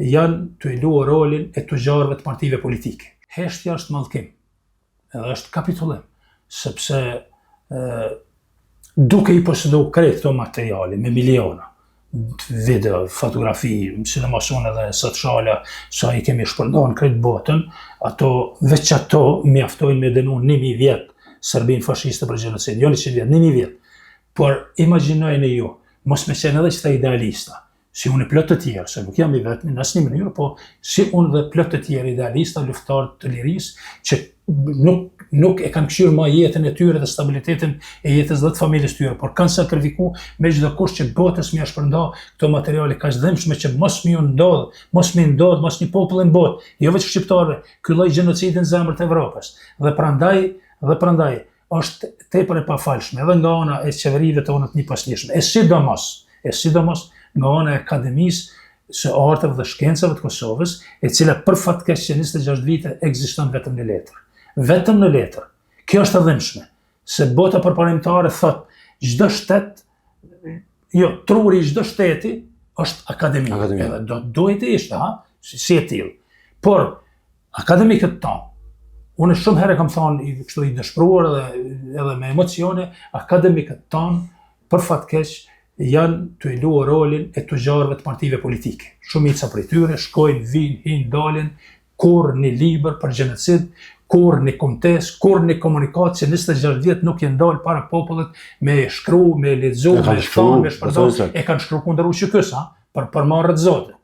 janë të luajtur rolin e tugjarëve të partive politike. Heshtja është mallkim, edhe është kapitulim, sepse duke i posëdu krejt këto materiale me miliona, video, fotografi, sidomos unë edhe sociale, sa i kemi shpërndarë në krejt botën, veç ato mjaftojnë me dënu 1000 vjet Serbinë fashiste për gjenocid, jo 100 vjet, 1000 vjet. Por imagjinojeni ju, mos me qenë edhe qëta idealista, si unë e plot të tjerë, se nuk jam i vetmi në asnjë mënyrë, po si unë dhe plot të tjerë idealista, luftarë të lirisë, që nuk e kanë këshirë ma jetën e tyre dhe stabilitetin e jetës dhe të familjes tyre, por kanë sakrifiku me çdo kusht që botës mi shpërnda këto materiale kaq dëmshme që mos mi ndodh mos një popull në botë, jo vetëm shqiptarëve, ky lloj gjenocidi në zemrën e Evropës. Dhe prandaj është tepër e pafalshme edhe nga ana e qeverive tona të njëpasnjëshme, e sidomos nga ana e Akademisë së Arteve dhe Shkencave të Kosovës, e cila për fatkeq që 26 vite ekziston vetëm në letër. Vetëm në letër. Kjo është e dhimbshme, se bota përparimtare thot çdo shtet, jo, truri i çdo shteti është akademik. Edhe duhet të ishte, si e tillë. Por akademikët tanë, unë shumë herë kam thënë kështu i dëshpëruar edhe me emocione, akademikët tanë për fatkeq janë të luajtur rolin e tugjarëve të partive politike. Shumica prej tyre shkojnë, vinë, hinë, dalin, kur një libër për gjenocid, kur një kumtes, kur një komunikat që 26 vjet nuk janë dalë para popullit me shkru, me lexu, me shkruar, me shpërndar, e kanë shkruar kundër ushqykës, për marrë zotë.